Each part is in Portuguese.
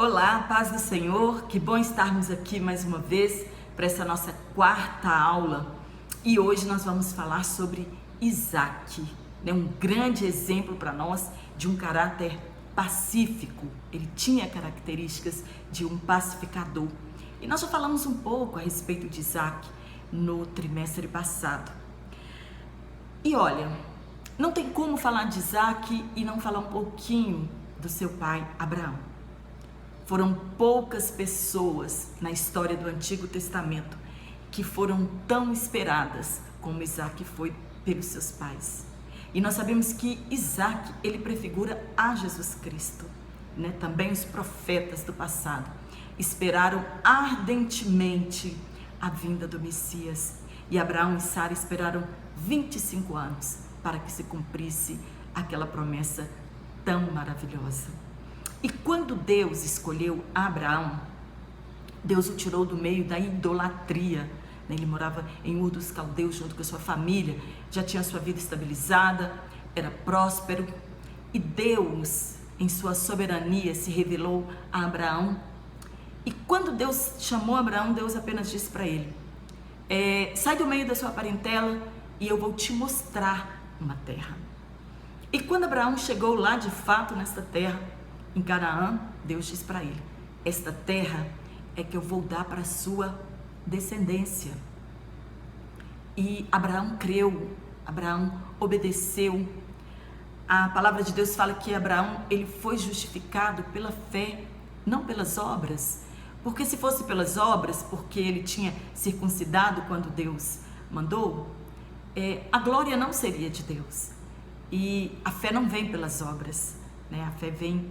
Olá, paz do Senhor, que bom estarmos aqui mais uma vez para essa nossa quarta aula. E hoje nós vamos falar sobre Isaac, um grande exemplo para nós de um caráter pacífico. Ele tinha características de um pacificador. E nós já falamos um pouco a respeito de Isaac no trimestre passado. E olha, não tem como falar de Isaac e não falar um pouquinho do seu pai Abraão. Foram poucas pessoas na história do Antigo Testamento que foram tão esperadas como Isaac foi pelos seus pais. E nós sabemos que Isaac, ele prefigura a Jesus Cristo, Também os profetas do passado esperaram ardentemente a vinda do Messias. E Abraão e Sara esperaram 25 anos para que se cumprisse aquela promessa tão maravilhosa. E quando Deus escolheu Abraão, Deus o tirou do meio da idolatria. Ele morava em Ur dos Caldeus junto com a sua família, já tinha sua vida estabilizada, era próspero. E Deus, em sua soberania, se revelou a Abraão. E quando Deus chamou Abraão, Deus apenas disse para ele: sai do meio da sua parentela e eu vou te mostrar uma terra. E quando Abraão chegou lá de fato nesta terra, em Canaã, Deus diz para ele: esta terra é que eu vou dar para a sua descendência. E Abraão creu, Abraão obedeceu. A palavra de Deus fala que Abraão, ele foi justificado pela fé, não pelas obras. Porque se fosse pelas obras, porque ele tinha circuncidado quando Deus mandou, a glória não seria de Deus. E a fé não vem pelas obras, A fé vem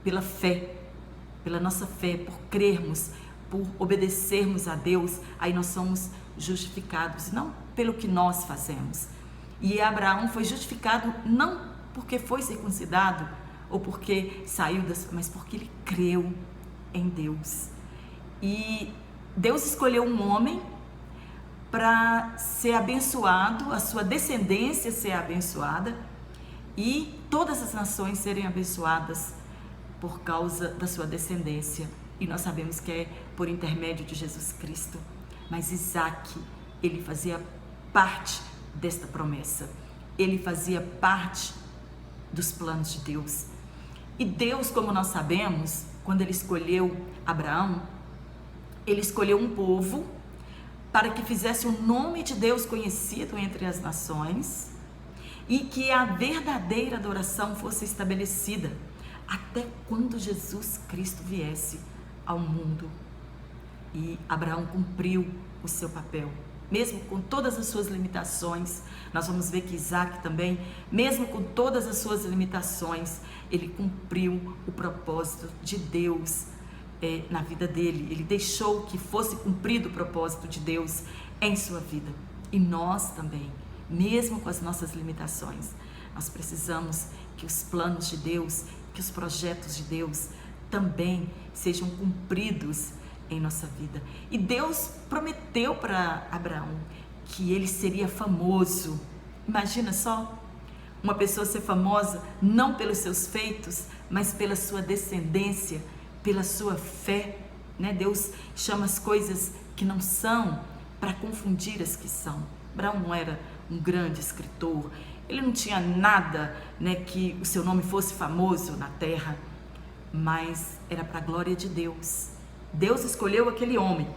pela fé, pela nossa fé, por crermos, por obedecermos a Deus, aí nós somos justificados, não pelo que nós fazemos. E Abraão foi justificado não porque foi circuncidado ou porque saiu mas porque ele creu em Deus. E Deus escolheu um homem para ser abençoado, a sua descendência ser abençoada e todas as nações serem abençoadas por causa da sua descendência. E nós sabemos que é por intermédio de Jesus Cristo. Mas Isaac, ele fazia parte desta promessa. Ele fazia parte dos planos de Deus. E Deus, como nós sabemos, quando ele escolheu Abraão, ele escolheu um povo para que fizesse o nome de Deus conhecido entre as nações e que a verdadeira adoração fosse estabelecida até quando Jesus Cristo viesse ao mundo. E Abraão cumpriu o seu papel, mesmo com todas as suas limitações. Nós vamos ver que Isaac também, mesmo com todas as suas limitações, ele cumpriu o propósito de Deus na vida dele. Ele deixou que fosse cumprido o propósito de Deus em sua vida. E nós também, mesmo com as nossas limitações, nós precisamos que os planos de Deus, que os projetos de Deus também sejam cumpridos em nossa vida. E Deus prometeu para Abraão que ele seria famoso. Imagina só, uma pessoa ser famosa não pelos seus feitos, mas pela sua descendência, pela sua fé, Deus chama as coisas que não são para confundir as que são. Abraão não era um grande escritor, ele não tinha nada, que o seu nome fosse famoso na terra, mas era para a glória de Deus. Deus escolheu aquele homem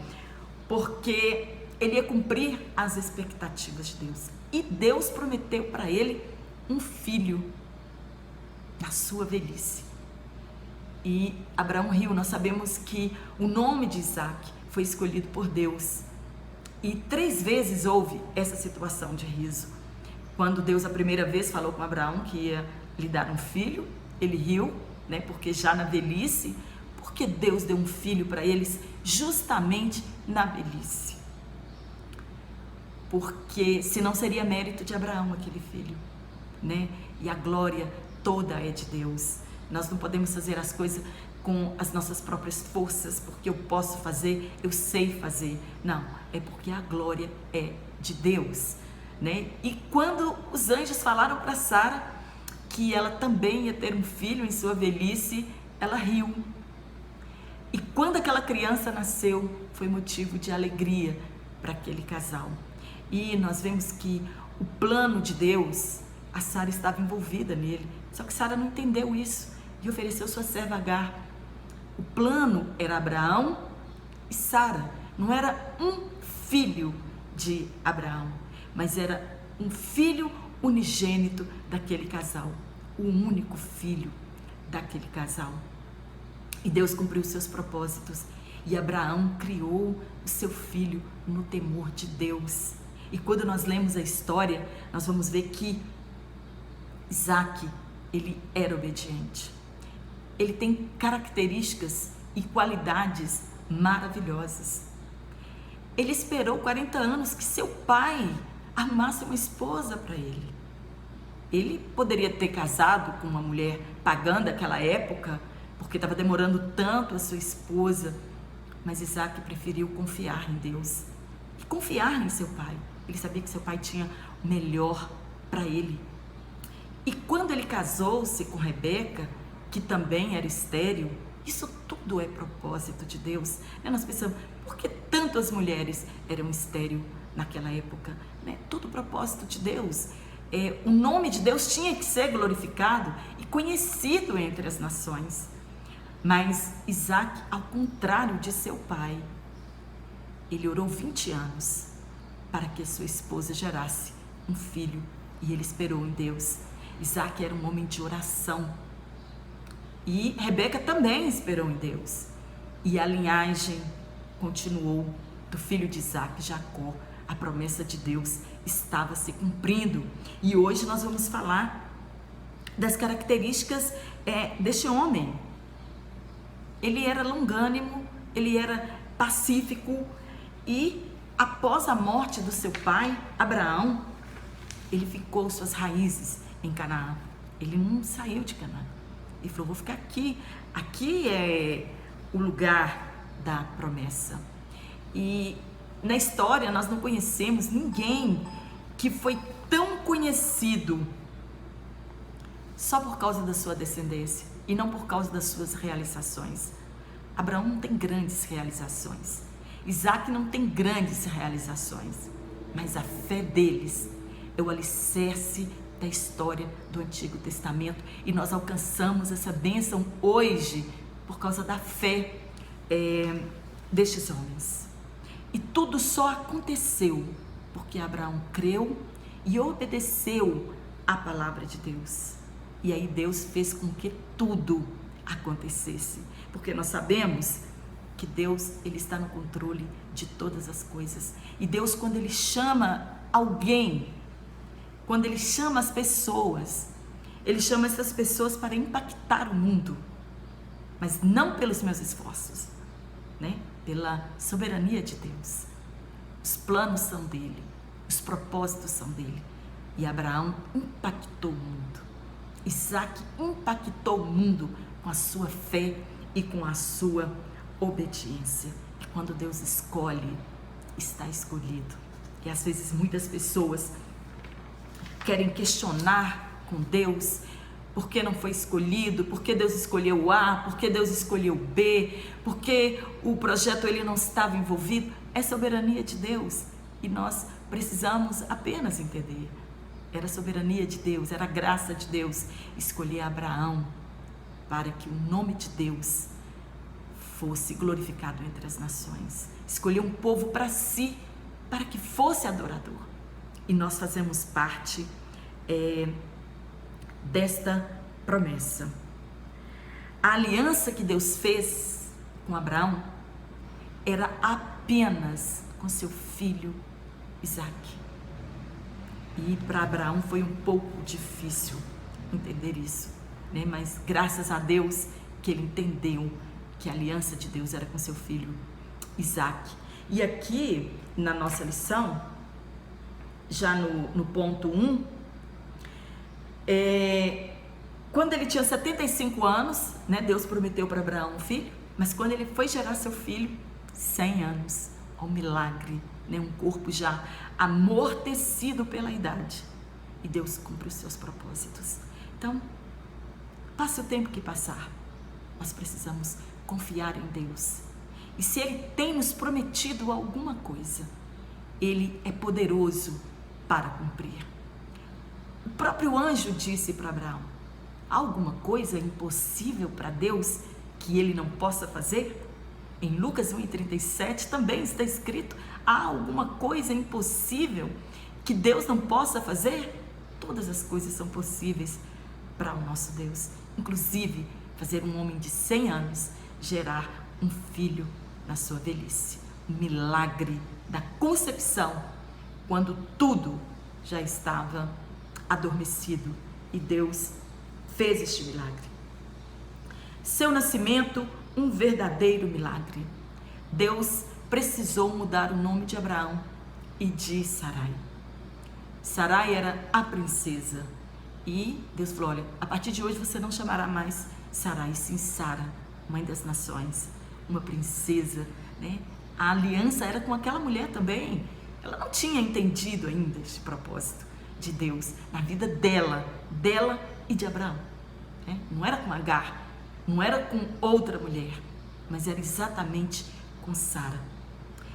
porque ele ia cumprir as expectativas de Deus. E Deus prometeu para ele um filho na sua velhice. E Abraão riu. Nós sabemos que o nome de Isaac foi escolhido por Deus. E 3 vezes houve essa situação de riso. Quando Deus a primeira vez falou com Abraão que ia lhe dar um filho, ele riu, porque já na velhice, porque Deus deu um filho para eles justamente na velhice. Porque senão seria mérito de Abraão aquele filho, E a glória toda é de Deus. Nós não podemos fazer as coisas com as nossas próprias forças, porque eu posso fazer, eu sei fazer. Não, é porque a glória é de Deus, E quando os anjos falaram para Sara que ela também ia ter um filho em sua velhice, ela riu. quando aquela criança nasceu, foi motivo de alegria para aquele casal. E nós vemos que o plano de Deus, a Sara estava envolvida nele, só que Sara não entendeu isso e ofereceu sua serva Agar. O plano era Abraão e Sara, não era um filho de Abraão, mas era um filho unigênito daquele casal, o único filho daquele casal. E Deus cumpriu seus propósitos e Abraão criou o seu filho no temor de Deus. E quando nós lemos a história, nós vamos ver que Isaac, ele era obediente. Ele tem características e qualidades maravilhosas. Ele esperou 40 anos que seu pai arrumasse uma esposa para ele. Ele poderia ter casado com uma mulher pagã daquela época, porque estava demorando tanto a sua esposa, mas Isaac preferiu confiar em Deus e confiar em seu pai. Ele sabia que seu pai tinha o melhor para ele. E quando ele casou-se com Rebeca, que também era estéril, isso tudo é propósito de Deus. Nós pensamos, por que tantas mulheres eram estéril naquela época? Tudo propósito de Deus. O nome de Deus tinha que ser glorificado e conhecido entre as nações. Mas Isaac, ao contrário de seu pai, ele orou 20 anos para que sua esposa gerasse um filho e ele esperou em Deus. Isaac era um homem de oração e Rebeca também esperou em Deus. E a linhagem continuou do filho de Isaac, Jacó. A promessa de Deus estava se cumprindo. E hoje nós vamos falar das características deste homem. Ele era longânimo, ele era pacífico e após a morte do seu pai, Abraão, ele ficou suas raízes em Canaã. Ele não saiu de Canaã. Ele falou, vou ficar aqui. Aqui é o lugar da promessa. E na história nós não conhecemos ninguém que foi tão conhecido só por causa da sua descendência e não por causa das suas realizações. Abraão não tem grandes realizações. Isaac não tem grandes realizações. Mas a fé deles é o alicerce da história do Antigo Testamento. E nós alcançamos essa bênção hoje por causa da fé destes homens. E tudo só aconteceu porque Abraão creu e obedeceu à palavra de Deus. E aí Deus fez com que tudo acontecesse. Porque nós sabemos que Deus, ele está no controle de todas as coisas. E Deus, quando ele chama alguém, quando ele chama as pessoas, ele chama essas pessoas para impactar o mundo. Mas não pelos meus esforços, pela soberania de Deus. Os planos são dele, os propósitos são dele. E Abraão impactou o mundo. Isaac impactou o mundo com a sua fé e com a sua obediência. E quando Deus escolhe, está escolhido. E às vezes muitas pessoas querem questionar com Deus por que não foi escolhido, por que Deus escolheu o A, por que Deus escolheu o B, por que o projeto ele não estava envolvido. É soberania de Deus e nós precisamos apenas entender. Era a soberania de Deus, era a graça de Deus escolher Abraão para que o nome de Deus fosse glorificado entre as nações. Escolher um povo para si, para que fosse adorador. E nós fazemos parte desta promessa. A aliança que Deus fez com Abraão era apenas com seu filho Isaac. E para Abraão foi um pouco difícil entender isso, mas graças a Deus que ele entendeu que a aliança de Deus era com seu filho Isaac. E aqui na nossa lição, já no ponto 1, quando ele tinha 75 anos, Deus prometeu para Abraão um filho, mas quando ele foi gerar seu filho, 100 anos, ao milagre, um corpo já amortecido pela idade, e Deus cumpre os seus propósitos. Então, passe o tempo que passar, nós precisamos confiar em Deus E se Ele tem nos prometido alguma coisa, Ele é poderoso para cumprir. O próprio anjo disse para Abraão: há alguma coisa impossível para Deus que Ele não possa fazer? Em Lucas 1,37 também está escrito: há alguma coisa impossível que Deus não possa fazer? Todas as coisas são possíveis para o nosso Deus, inclusive fazer um homem de 100 anos gerar um filho na sua velhice. O milagre da concepção, quando tudo já estava adormecido, e Deus fez este milagre. Seu nascimento, um verdadeiro milagre. Deus precisou mudar o nome de Abraão e de Sarai. Sarai era a princesa, e Deus falou: olha, a partir de hoje você não chamará mais Sarai, sim Sara, mãe das nações, uma princesa, né? A aliança era com aquela mulher também. Ela não tinha entendido ainda esse propósito de Deus na vida dela e de Abraão, né? Não era com Agar, não era com outra mulher, mas era exatamente com Sara.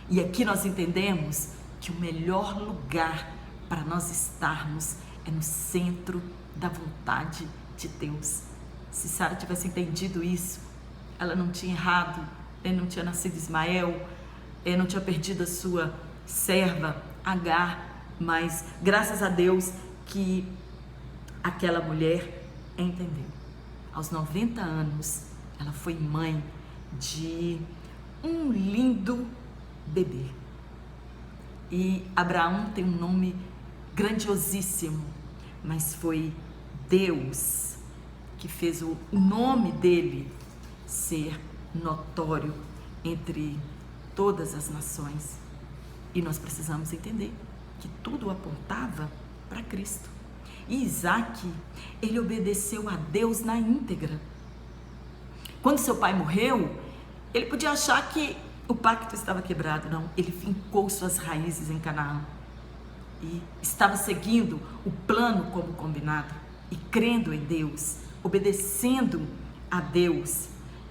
E aqui nós entendemos que o melhor lugar para nós estarmos é no centro da vontade de Deus. Se Sara tivesse entendido isso, ela não tinha errado, não tinha nascido Ismael, não tinha perdido a sua serva Agar, mas graças a Deus que aquela mulher entendeu. Aos 90 anos, ela foi mãe de um lindo bebê. E Abraão tem um nome grandiosíssimo, mas foi Deus que fez o nome dele ser notório entre todas as nações. E nós precisamos entender que tudo apontava para Cristo. E Isaac, ele obedeceu a Deus na íntegra. Quando seu pai morreu, ele podia achar que o pacto estava quebrado. Não, ele fincou suas raízes em Canaã e estava seguindo o plano como combinado e crendo em Deus, obedecendo a Deus.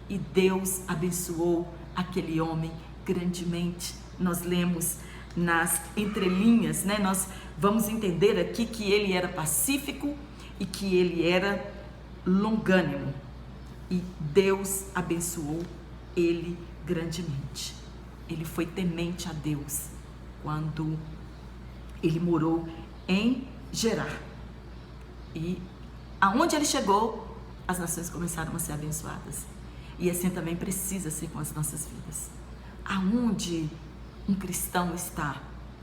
E Deus abençoou aquele homem grandemente. Nós lemos nas entrelinhas, né? Nós vamos entender aqui que ele era pacífico e que ele era longânimo. E Deus abençoou ele grandemente. Ele foi temente a Deus quando ele morou em Gerar. E aonde ele chegou, as nações começaram a ser abençoadas. E assim também precisa ser com as nossas vidas. Aonde um cristão está,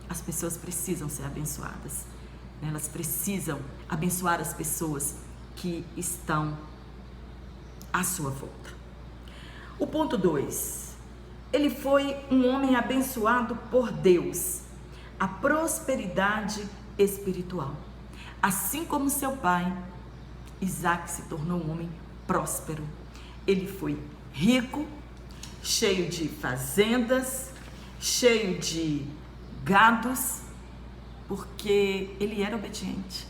as pessoas precisam ser abençoadas. Elas precisam abençoar as pessoas que estão à sua volta. O ponto 2. Ele foi um homem abençoado por Deus. A prosperidade espiritual. Assim como seu pai, Isaac se tornou um homem próspero. Ele foi rico, cheio de fazendas, cheio de gados, porque ele era obediente.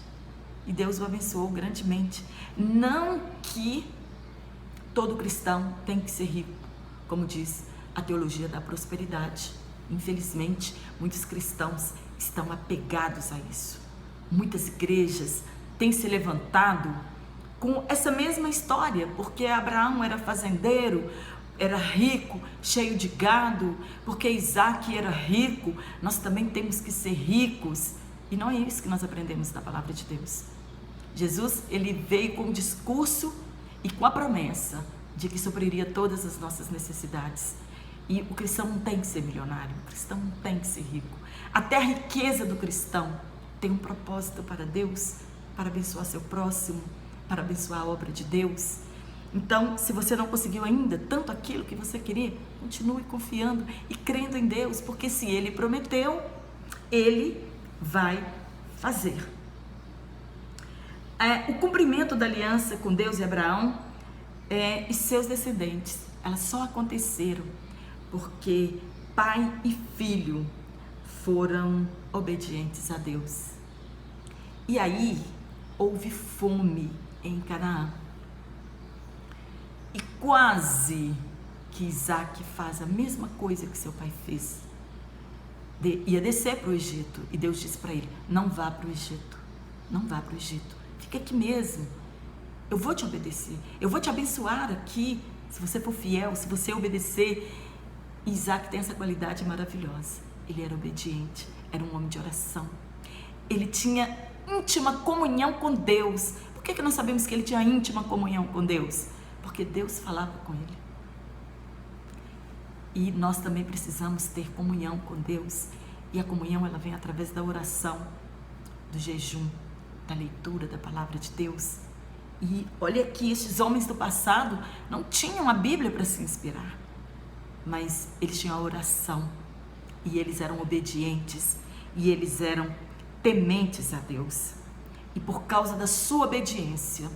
E Deus o abençoou grandemente. Não que todo cristão tem que ser rico, como diz a teologia da prosperidade. Infelizmente, muitos cristãos estão apegados a isso. Muitas igrejas têm se levantado com essa mesma história, porque Abraão era fazendeiro, era rico, cheio de gado, porque Isaac era rico, nós também temos que ser ricos. E não é isso que nós aprendemos da palavra de Deus. Jesus, ele veio com um discurso e com a promessa de que supriria todas as nossas necessidades. E o cristão não tem que ser milionário, o cristão não tem que ser rico. Até a riqueza do cristão tem um propósito para Deus, para abençoar seu próximo, para abençoar a obra de Deus. Então, se você não conseguiu ainda tanto aquilo que você queria, continue confiando e crendo em Deus, porque se Ele prometeu, Ele vai fazer. O cumprimento da aliança com Deus e Abraão e seus descendentes, elas só aconteceram porque pai e filho foram obedientes a Deus. E aí houve fome em Canaã. E quase que Isaac faz a mesma coisa que seu pai fez. Ia descer para o Egito, e Deus disse para ele: não vá para o Egito, não vá para o Egito, fica aqui mesmo, eu vou te obedecer, eu vou te abençoar aqui, se você for fiel, se você obedecer. Isaac tem essa qualidade maravilhosa, ele era obediente, era um homem de oração, ele tinha íntima comunhão com Deus. Por que nós sabemos que ele tinha íntima comunhão com Deus? Porque Deus falava com ele. E nós também precisamos ter comunhão com Deus, e a comunhão ela vem através da oração, do jejum, da leitura da palavra de Deus. E olha que estes homens do passado não tinham a Bíblia para se inspirar, mas eles tinham a oração, e eles eram obedientes, e eles eram tementes a Deus. E por causa da sua obediência,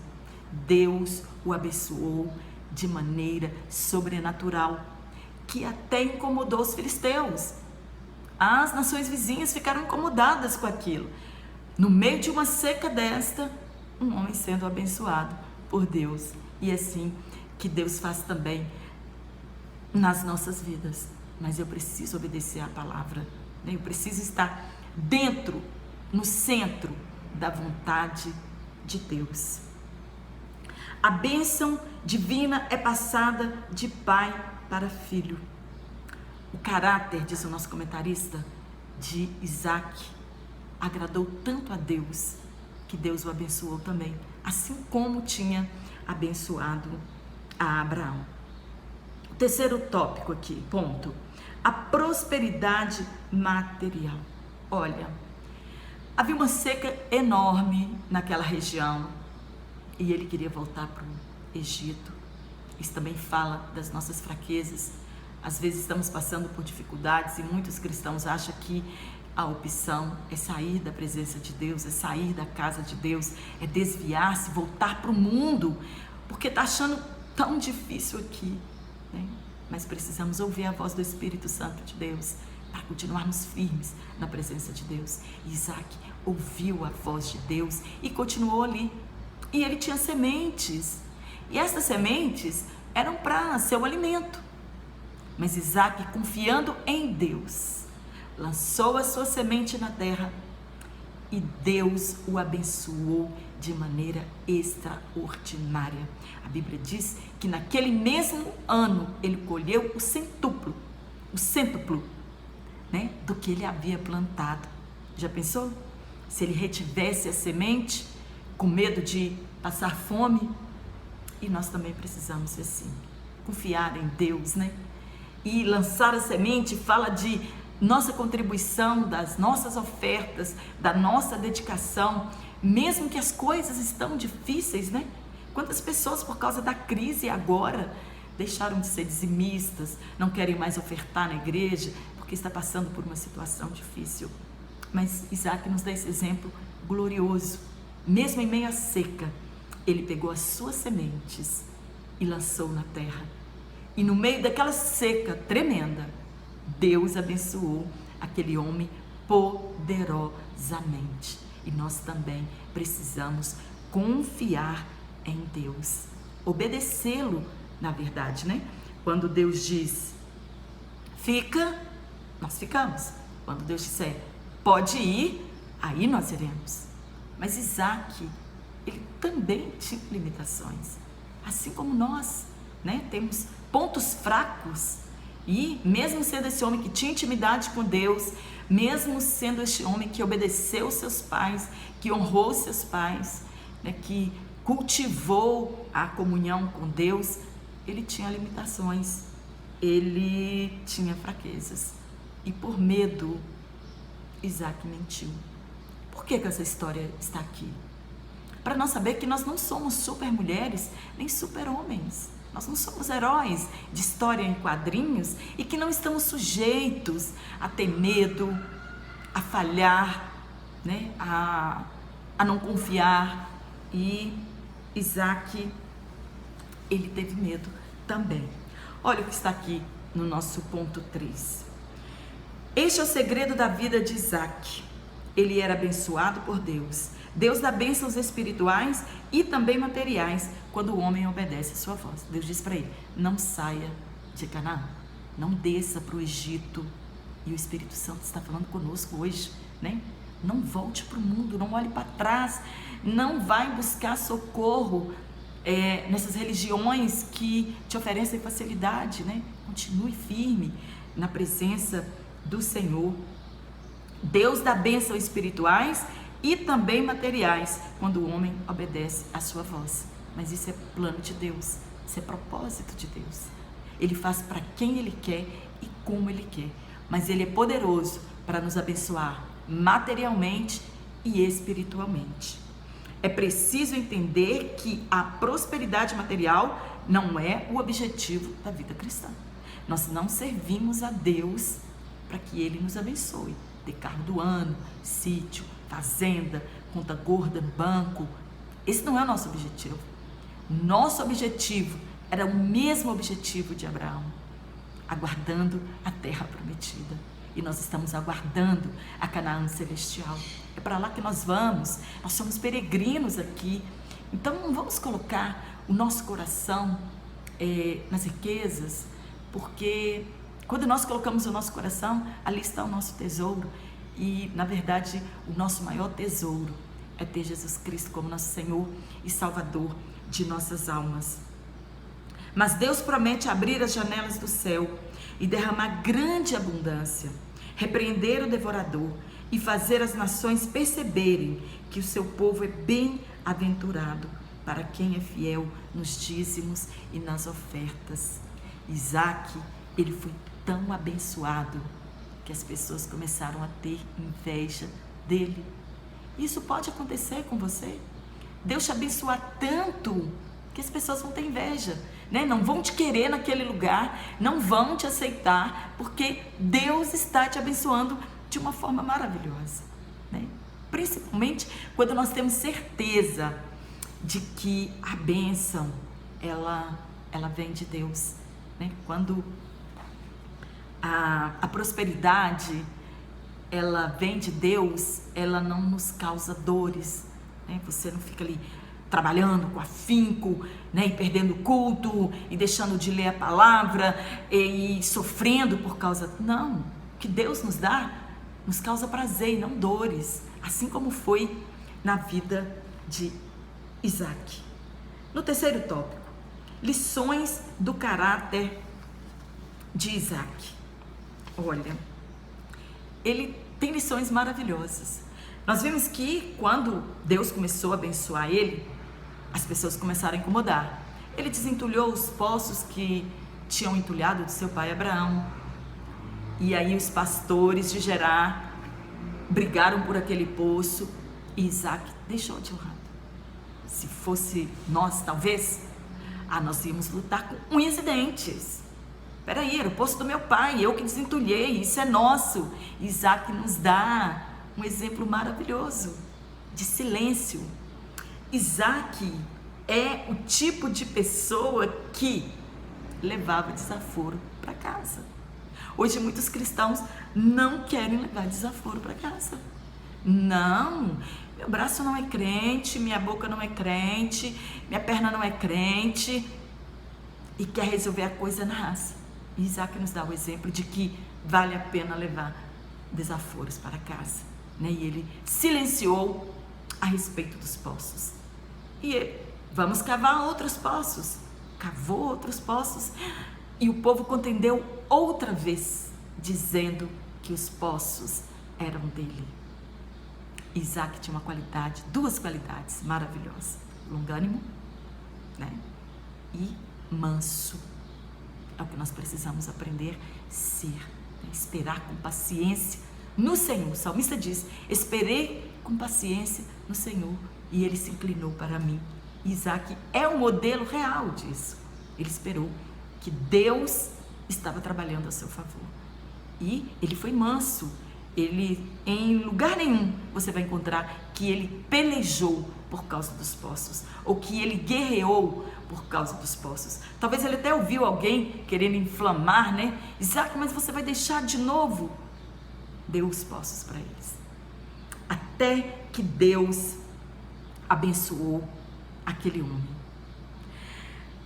Deus o abençoou de maneira sobrenatural, que até incomodou os filisteus. As nações vizinhas ficaram incomodadas com aquilo. No meio de uma seca desta, um homem sendo abençoado por Deus. E é assim que Deus faz também nas nossas vidas. Mas eu preciso obedecer à palavra, né? Eu preciso estar dentro, no centro da vontade de Deus. A bênção divina é passada de pai para filho. O caráter, diz o nosso comentarista, de Isaac agradou tanto a Deus, que Deus o abençoou também, assim como tinha abençoado a Abraão. O terceiro tópico aqui, ponto: a prosperidade material. Olha, havia uma seca enorme naquela região, e ele queria voltar para o Egito. Isso também fala das nossas fraquezas. Às vezes estamos passando por dificuldades, e muitos cristãos acham que a opção é sair da presença de Deus, é sair da casa de Deus, é desviar-se, voltar para o mundo, porque está achando tão difícil aqui, né? Mas precisamos ouvir a voz do Espírito Santo de Deus para continuarmos firmes na presença de Deus. E Isaac ouviu a voz de Deus e continuou ali. E ele tinha sementes, e essas sementes eram para seu alimento. Mas Isaac, confiando em Deus, lançou a sua semente na terra, e Deus o abençoou de maneira extraordinária. A Bíblia diz que naquele mesmo ano ele colheu o cêntuplo, né, do que ele havia plantado. Já pensou? Se ele retivesse a semente, com medo de passar fome? E nós também precisamos ser assim, confiar em Deus, né? E lançar a semente fala de nossa contribuição, das nossas ofertas, da nossa dedicação, mesmo que as coisas estão difíceis, né? Quantas pessoas, por causa da crise agora, deixaram de ser dizimistas, não querem mais ofertar na igreja, porque está passando por uma situação difícil. Mas Isaac nos dá esse exemplo glorioso. Mesmo em meio à seca, ele pegou as suas sementes e lançou na terra. E no meio daquela seca tremenda, Deus abençoou aquele homem poderosamente. E nós também precisamos confiar em Deus, obedecê-lo, na verdade, né? Quando Deus diz, fica, nós ficamos. Quando Deus disser, pode ir, aí nós iremos. Mas Isaac, ele também tinha limitações, assim como nós, né? Temos pontos fracos, e mesmo sendo esse homem que tinha intimidade com Deus, mesmo sendo este homem que obedeceu seus pais, que honrou seus pais, né? Que cultivou a comunhão com Deus, ele tinha limitações, ele tinha fraquezas, e por medo, Isaac mentiu. Por que essa história está aqui? Para nós saber que nós não somos super mulheres, nem super homens. Nós não somos heróis de história em quadrinhos, e que não estamos sujeitos a ter medo, a falhar, né? a não confiar. E Isaac, ele teve medo também. Olha o que está aqui no nosso ponto 3. Este é o segredo da vida de Isaac. Ele era abençoado por Deus. Deus dá bênçãos espirituais e também materiais quando o homem obedece a sua voz. Deus diz para ele, não saia de Canaã. Não desça para o Egito. E o Espírito Santo está falando conosco hoje, né? Não volte para o mundo, não olhe para trás, não vai buscar socorro nessas religiões que te oferecem facilidade, né? Continue firme na presença do Senhor. Deus dá bênçãos espirituais e também materiais quando o homem obedece à sua voz. Mas isso é plano de Deus, isso é propósito de Deus. Ele faz para quem Ele quer e como Ele quer. Mas Ele é poderoso para nos abençoar materialmente e espiritualmente. É preciso entender que a prosperidade material não é o objetivo da vida cristã. Nós não servimos a Deus para que Ele nos abençoe. Ter carro do ano, sítio, fazenda, conta gorda no banco. Esse não é o nosso objetivo. Nosso objetivo era o mesmo objetivo de Abraão, aguardando a terra prometida. E nós estamos aguardando a Canaã celestial. É para lá que nós vamos. Nós somos peregrinos aqui. Então não vamos colocar o nosso coração nas riquezas, porque quando nós colocamos o nosso coração, ali está o nosso tesouro. E na verdade o nosso maior tesouro é ter Jesus Cristo como nosso Senhor e Salvador de nossas almas. Mas Deus promete abrir as janelas do céu e derramar grande abundância, repreender o devorador e fazer as nações perceberem que o seu povo é bem-aventurado para quem é fiel nos dízimos e nas ofertas. Isaac, ele foi tão abençoado que as pessoas começaram a ter inveja dele. Isso pode acontecer com você. Deus te abençoar tanto que as pessoas vão ter inveja, né? Não vão te querer naquele lugar, não vão te aceitar, porque Deus está te abençoando de uma forma maravilhosa, né? Principalmente quando nós temos certeza de que a bênção ela vem de Deus, né? Quando a prosperidade ela vem de Deus, ela não nos causa dores, né? Você não fica ali trabalhando com afinco, né, e perdendo o culto, e deixando de ler a palavra, e sofrendo por causa... Não, o que Deus nos dá, nos causa prazer e não dores, assim como foi na vida de Isaac. No terceiro tópico, lições do caráter de Isaac. Olha, ele tem lições maravilhosas. Nós vimos que quando Deus começou a abençoar ele, as pessoas começaram a incomodar. Ele desentulhou os poços que tinham entulhado de seu pai Abraão. E aí os pastores de Gerar brigaram por aquele poço e Isaac deixou de honrar. Se fosse nós, talvez, nós íamos lutar com unhas e dentes. Peraí, era o poço do meu pai, eu que desentulhei, isso é nosso. Isaac nos dá um exemplo maravilhoso de silêncio. Isaac é o tipo de pessoa que levava desaforo para casa. Hoje muitos cristãos não querem levar desaforo para casa. Não, meu braço não é crente, minha boca não é crente, minha perna não é crente, e quer resolver a coisa na raça. E Isaac nos dá o exemplo de que vale a pena levar desaforos para casa, né? E ele silenciou a respeito dos poços. E vamos cavar outros poços. Cavou outros poços. E o povo contendeu outra vez, dizendo que os poços eram dele. Isaac tinha uma qualidade, duas qualidades maravilhosas: longânimo, né? E manso. É o que nós precisamos aprender a ser, né? Esperar com paciência no Senhor. O salmista diz: esperei com paciência no Senhor e ele se inclinou para mim. Isaac é um modelo real disso. Ele esperou que Deus estava trabalhando a seu favor. E ele foi manso. Ele, em lugar nenhum, você vai encontrar que ele pelejou por causa dos poços, ou que ele guerreou por causa dos poços. Talvez ele até ouviu alguém querendo inflamar, né? Isaac, mas você vai deixar de novo? Deu os poços para eles. Até que Deus abençoou aquele homem.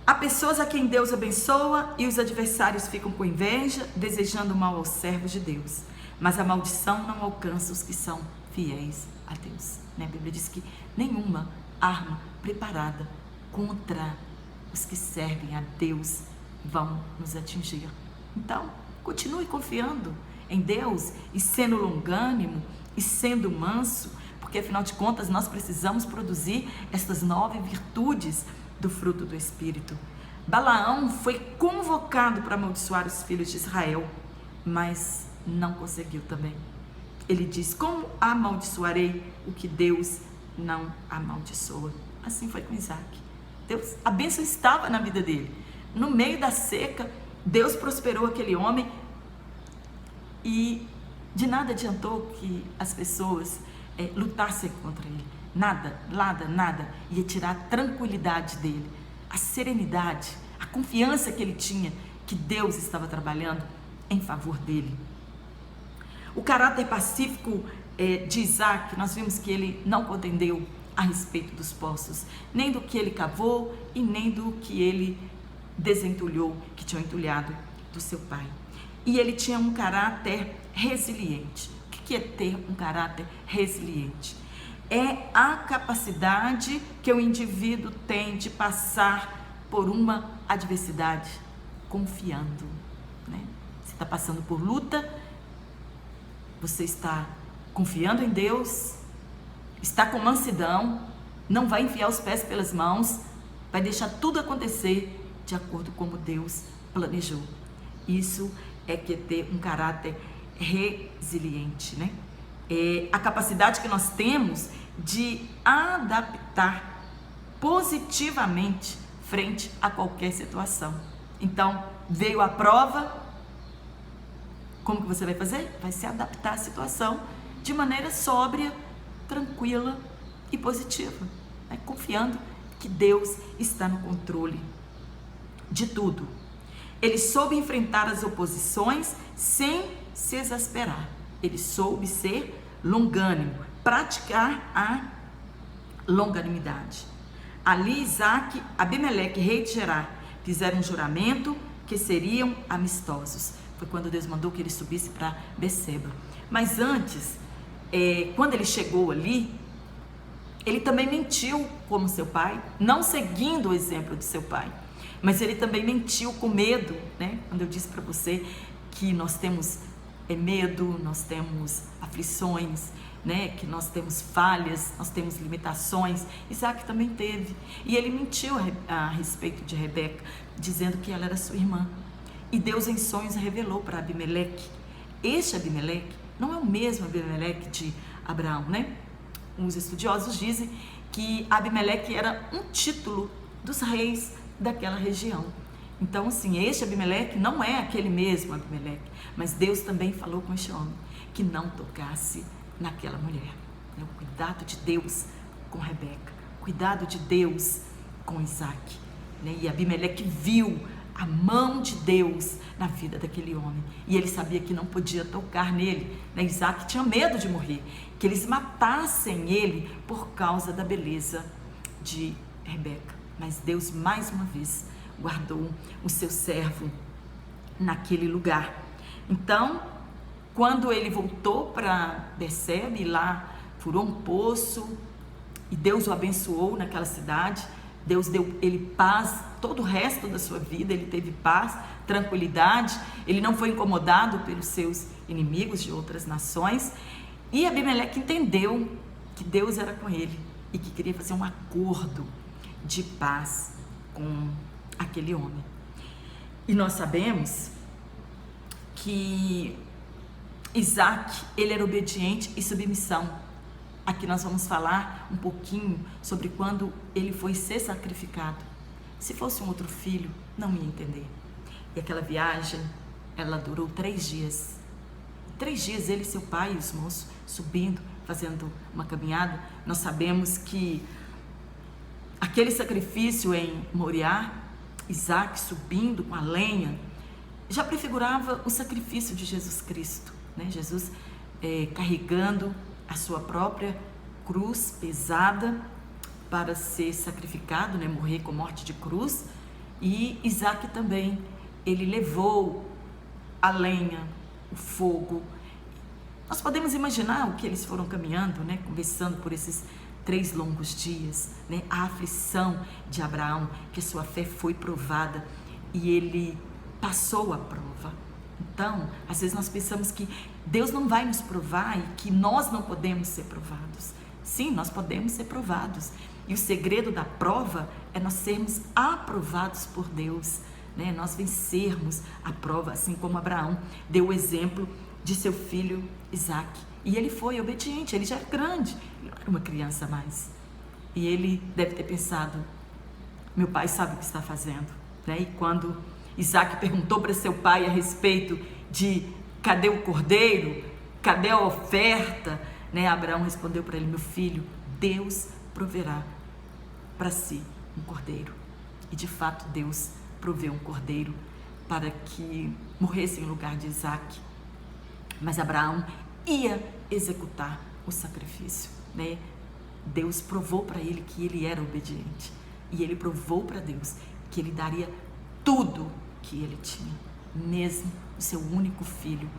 Há pessoas a quem Deus abençoa e os adversários ficam com inveja, desejando mal aos servos de Deus. Mas a maldição não alcança os que são fiéis a Deus. A Bíblia diz que nenhuma arma preparada contra os que servem a Deus vão nos atingir. Então, continue confiando em Deus e sendo longânimo e sendo manso, porque afinal de contas nós precisamos produzir estas 9 virtudes do fruto do Espírito. Balaão foi convocado para amaldiçoar os filhos de Israel, mas não conseguiu também. Ele diz: como amaldiçoarei o que Deus não amaldiçoa? Assim foi com Isaac. Deus, a bênção estava na vida dele. No meio da seca, Deus prosperou aquele homem e de nada adiantou que as pessoas lutassem contra ele. Nada ia tirar a tranquilidade dele, a serenidade, a confiança que ele tinha que Deus estava trabalhando em favor dele. O caráter pacífico de Isaac, nós vimos que ele não contendeu a respeito dos poços, nem do que ele cavou e nem do que ele desentulhou, que tinha entulhado do seu pai. E ele tinha um caráter resiliente. O que é ter um caráter resiliente? É a capacidade que o indivíduo tem de passar por uma adversidade confiando, né? Você está passando por luta, você está confiando em Deus, está com mansidão, não vai enfiar os pés pelas mãos, vai deixar tudo acontecer de acordo com como Deus planejou. Isso é que ter um caráter resiliente, né? É a capacidade que nós temos de adaptar positivamente frente a qualquer situação. Então, veio a prova, como que você vai fazer? Vai se adaptar à situação de maneira sóbria, tranquila e positiva, né? Confiando que Deus está no controle de tudo. Ele soube enfrentar as oposições sem se exasperar. Ele soube ser longânimo, praticar a longanimidade. Ali Isaac, Abimeleque, rei de Gerar, fizeram um juramento que seriam amistosos. Foi quando Deus mandou que ele subisse para Beceba. Mas antes, quando ele chegou ali, ele também mentiu como seu pai, não seguindo o exemplo de seu pai. Mas ele também mentiu com medo, né? Quando eu disse para você que nós temos medo, nós temos aflições, né? Que nós temos falhas, nós temos limitações. Isaac também teve. E ele mentiu a respeito de Rebeca, dizendo que ela era sua irmã. E Deus em sonhos revelou para Abimeleque. Este Abimeleque não é o mesmo Abimeleque de Abraão, né? Os estudiosos dizem que Abimeleque era um título dos reis daquela região. Então, assim, este Abimeleque não é aquele mesmo Abimeleque, mas Deus também falou com este homem que não tocasse naquela mulher. O cuidado de Deus com Rebeca, o cuidado de Deus com Isaac, né? E Abimeleque viu a mão de Deus na vida daquele homem, e ele sabia que não podia tocar nele, né? Isaac tinha medo de morrer, que eles matassem ele por causa da beleza de Rebeca. Mas Deus mais uma vez guardou o seu servo naquele lugar. Então, quando ele voltou para Beceba e lá furou um poço e Deus o abençoou naquela cidade, Deus deu ele paz, todo o resto da sua vida ele teve paz, tranquilidade, ele não foi incomodado pelos seus inimigos de outras nações, e Abimeleque entendeu que Deus era com ele e que queria fazer um acordo de paz com aquele homem. E nós sabemos que Isaac, ele era obediente e submissão. Aqui nós vamos falar um pouquinho sobre quando ele foi ser sacrificado. Se fosse um outro filho, não ia entender. E aquela viagem, ela durou 3 dias. 3 dias ele e seu pai e os moços subindo, fazendo uma caminhada. Nós sabemos que aquele sacrifício em Moriá, Isaac subindo com a lenha, já prefigurava o sacrifício de Jesus Cristo, né? Jesus carregando a sua própria cruz pesada para ser sacrificado, né? Morrer com morte de cruz, E Isaac também, ele levou a lenha, o fogo. Nós podemos imaginar o que eles foram caminhando, né? Conversando por esses 3 longos dias, né? A aflição de Abraão, que a sua fé foi provada e ele passou a prova. Então, às vezes nós pensamos que Deus não vai nos provar e que nós não podemos ser provados. Sim, nós podemos ser provados. E o segredo da prova é nós sermos aprovados por Deus, né? Nós vencermos a prova, assim como Abraão deu o exemplo de seu filho Isaac. E ele foi obediente, ele já era grande, ele não era uma criança mais. E ele deve ter pensado, meu pai sabe o que está fazendo, né? E quando Isaac perguntou para seu pai a respeito de cadê o cordeiro, cadê a oferta, né? Abraão respondeu para ele, meu filho, Deus proverá para si um cordeiro. E de fato Deus proveu um cordeiro para que morresse em lugar de Isaac. Mas Abraão ia executar o sacrifício, né? Deus provou para ele que ele era obediente. E ele provou para Deus que ele daria tudo que ele tinha, mesmo o seu único filho,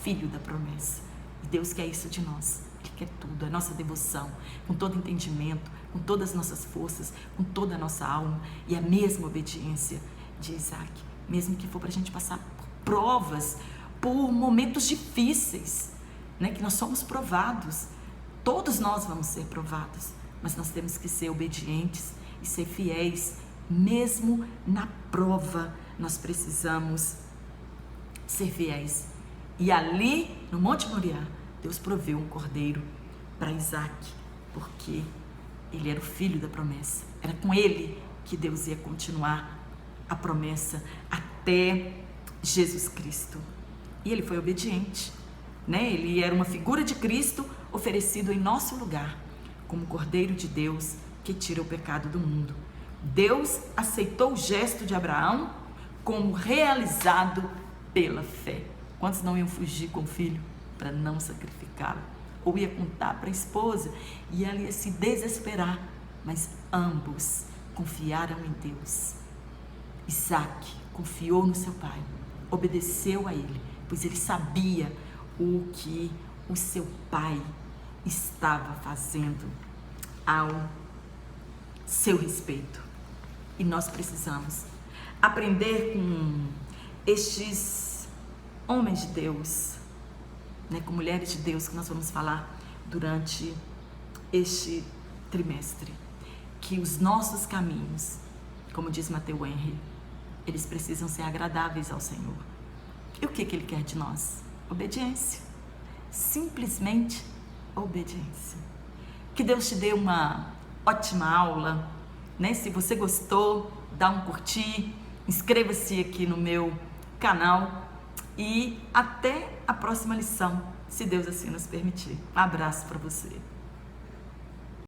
filho da promessa. E Deus quer isso de nós. Ele quer tudo, a nossa devoção, com todo entendimento, com todas as nossas forças, com toda a nossa alma, e a mesma obediência de Isaac, mesmo que for para a gente passar por provas, por momentos difíceis, né? Que nós somos provados, todos nós vamos ser provados, mas nós temos que ser obedientes e ser fiéis, mesmo na prova, nós precisamos ser fiéis. E ali, no Monte Moriá, Deus proveu um cordeiro para Isaac, porque ele era o filho da promessa. Era com ele que Deus ia continuar a promessa até Jesus Cristo. E ele foi obediente, né? Ele era uma figura de Cristo oferecido em nosso lugar, como Cordeiro de Deus que tira o pecado do mundo. Deus aceitou o gesto de Abraão como realizado pela fé. Quantos não iam fugir com o filho para não sacrificá-lo? Ou ia contar para a esposa e ela ia se desesperar, mas ambos confiaram em Deus. Isaac confiou no seu pai, obedeceu a ele, pois ele sabia o que o seu pai estava fazendo ao seu respeito. E nós precisamos aprender com estes homens de Deus, né, com mulheres de Deus que nós vamos falar durante este trimestre, que os nossos caminhos, como diz Matthew Henry, eles precisam ser agradáveis ao Senhor. E o que Ele quer de nós? Obediência, simplesmente obediência. Que Deus te dê uma ótima aula, né? Se você gostou, dá um curtir, inscreva-se aqui no meu canal e até a próxima lição, se Deus assim nos permitir. Um abraço para você.